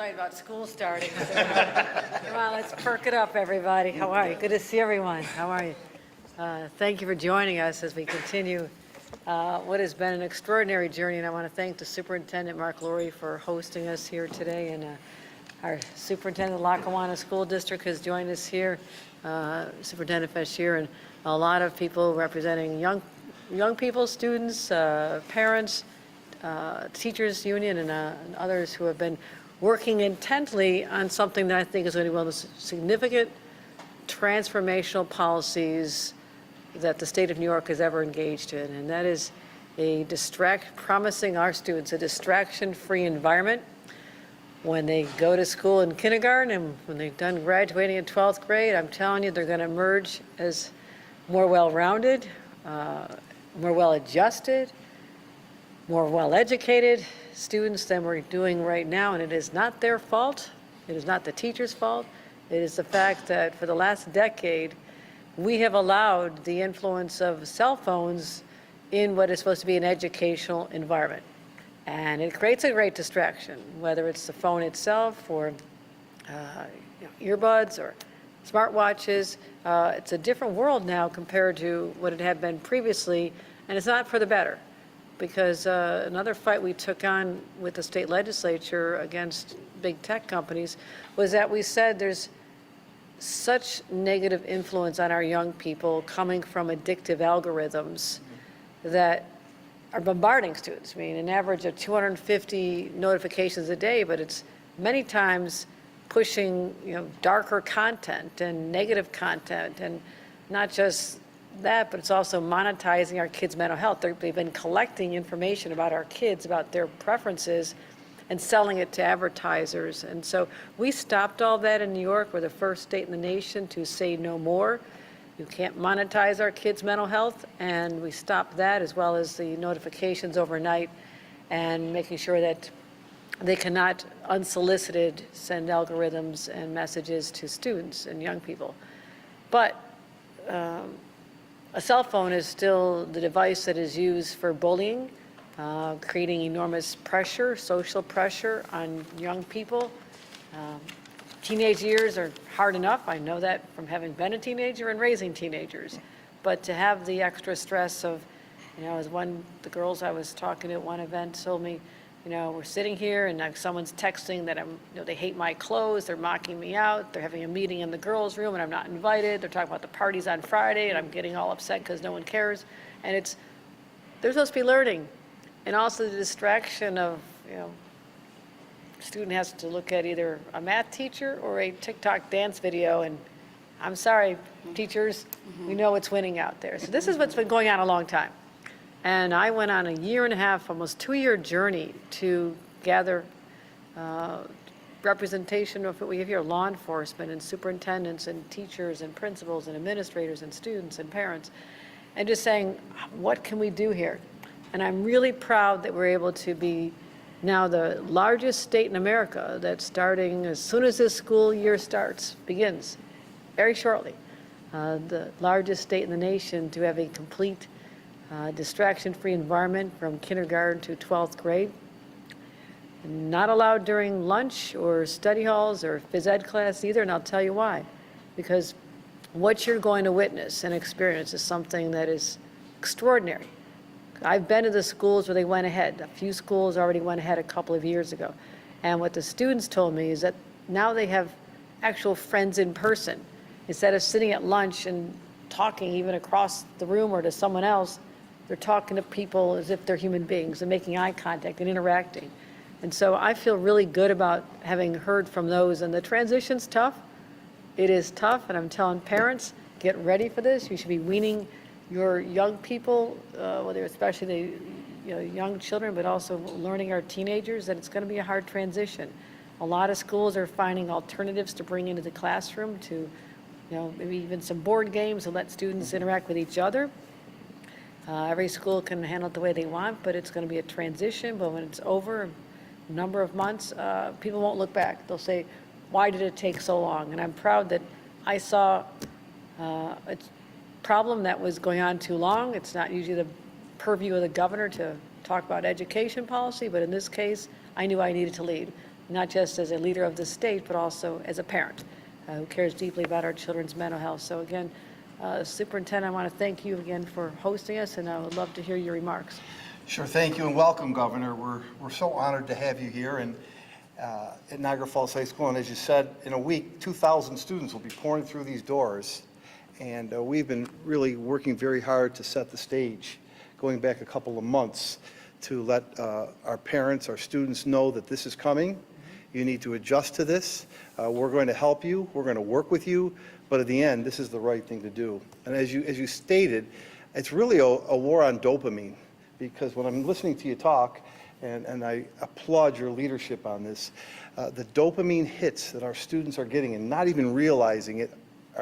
right about school starting. Come on, let's perk it up, everybody. How are you? Good to see everyone. How are you? Thank you for joining us as we continue what has been an extraordinary journey, and I want to thank the Superintendent, Mark Lurie, for hosting us here today, and our Superintendent of the Lackawanna School District has joined us here, Superintendent Fashir, and a lot of people representing young people, students, parents, teachers union, and others who have been working intently on something that I think is going to be one of the significant transformational policies that the state of New York has ever engaged in, and that is promising our students a distraction-free environment when they go to school in kindergarten and when they've done graduating in 12th grade. I'm telling you, they're going to emerge as more well-rounded, more well-adjusted, more well-educated students than we're doing right now, and it is not their fault. It is not the teacher's fault. It is the fact that for the last decade, we have allowed the influence of cell phones in what is supposed to be an educational environment. And it creates a great distraction, whether it's the phone itself or earbuds or smartwatches. It's a different world now compared to what it had been previously, and it's not for the better. Because another fight we took on with the state legislature against big tech companies was that we said there's such negative influence on our young people coming from addictive algorithms that are bombarding students. I mean, an average of 250 notifications a day, but it's many times pushing, darker content and negative content, and not just that, but it's also monetizing our kids' mental health. They've been collecting information about our kids, about their preferences, and selling it to advertisers. And so we stopped all that in New York. We're the first state in the nation to say no more. You can't monetize our kids' mental health, and we stopped that, as well as the notifications overnight, and making sure that they cannot unsolicited send algorithms and messages to students and young people. But a cell phone is still the device that is used for bullying, creating enormous pressure, social pressure on young people. Teenage years are hard enough. I know that from having been a teenager and raising teenagers. But to have the extra stress of, as the girls I was talking to at one event told me, we're sitting here and someone's texting that they hate my clothes, they're mocking me out, they're having a meeting in the girls' room and I'm not invited, they're talking about the parties on Friday and I'm getting all upset because no one cares. And they're supposed to be learning. And also the distraction of, student has to look at either a math teacher or a TikTok dance video, and I'm sorry, teachers, we know it's winning out there. So this is what's been going on a long time. And I went on a 1.5, almost 2-year journey to gather representation of what we have here, law enforcement and superintendents and teachers and principals and administrators and students and parents, and just saying, what can we do here? And I'm really proud that we're able to be now the largest state in America that's starting as soon as this school year begins, very shortly, the largest state in the nation to have a complete distraction-free environment from kindergarten to 12th grade. Not allowed during lunch or study halls or phys ed class either, and I'll tell you why. Because what you're going to witness and experience is something that is extraordinary. I've been to the schools where they went ahead. A few schools already went ahead a couple of years ago. And what the students told me is that now they have actual friends in person. Instead of sitting at lunch and talking even across the room or to someone else, they're talking to people as if they're human beings and making eye contact and interacting. And so I feel really good about having heard from those. And the transition's tough. It is tough, and I'm telling parents, get ready for this. You should be weaning your young people, whether especially the young children, but also learning our teenagers, that it's going to be a hard transition. A lot of schools are finding alternatives to bring into the classroom to, maybe even some board games to let students interact with each other. Every school can handle it the way they want, but it's going to be a transition. But when it's over, a number of months, people won't look back. They'll say, why did it take so long? And I'm proud that I saw a problem that was going on too long. It's not usually the purview of the governor to talk about education policy, but in this case, I knew I needed to lead. not just as a leader of the state, but also as a parent who cares deeply about our children's mental health. So again, Superintendent, I want to thank you again for hosting us, and I would love to hear your remarks. Sure, thank you and welcome, Governor. We're so honored to have you here and at Niagara Falls High School. And as you said, in a week, 2,000 students will be pouring through these doors. And we've been really working very hard to set the stage, going back a couple of months, to let our parents, our students know that this is coming. You need to adjust to this. We're going to help you. We're going to work with you. But at the end, this is the right thing to do. And as you stated, it's really a war on dopamine, because when I'm listening to you talk, and I applaud your leadership on this, the dopamine hits that our students are getting and not even realizing it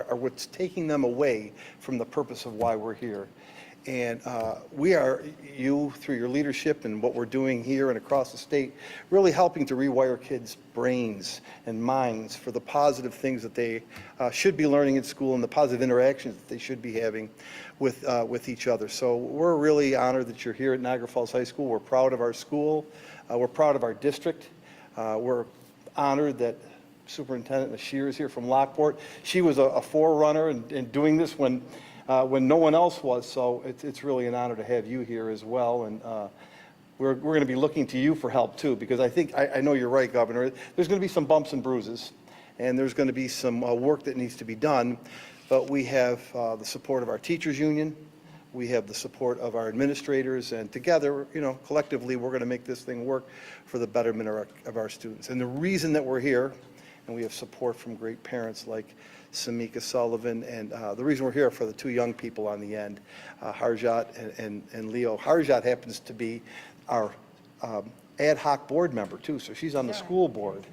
are what's taking them away from the purpose of why we're here. And you, through your leadership and what we're doing here and across the state, really helping to rewire kids' brains and minds for the positive things that they should be learning in school and the positive interactions that they should be having with each other. So we're really honored that you're here at Niagara Falls High School. We're proud of our school. We're proud of our district. We're honored that Superintendent Ashir is here from Lockport. She was a forerunner in doing this when no one else was, so it's really an honor to have you here as well. And we're going to be looking to you for help too, because I know you're right, Governor. There's going to be some bumps and bruises, and there's going to be some work that needs to be done. But we have the support of our teachers union. We have the support of our administrators, and together, collectively, we're going to make this thing work for the betterment of our students. And the reason that we're here, and we have support from great parents like Samika Sullivan, and the reason we're here for the two young people on the end, Harjat and Leo. Harjat happens to be our ad hoc board member too, so she's on the school board,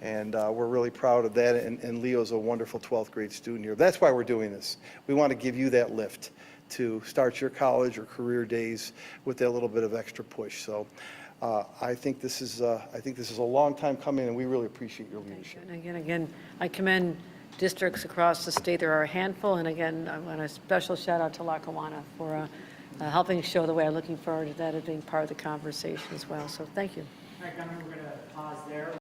and we're really proud of that, and Leo's a wonderful 12th grade student here. That's why we're doing this. We want to give you that lift to start your college or career days with that little bit of extra push. So I think this is a long time coming, and we really appreciate your leadership. And again, I commend districts across the state. There are a handful, and again, I want a special shout out to Lackawanna for helping show the way. I'm looking forward to that as being part of the conversation as well. So thank you. All right, Governor, we're going to pause there.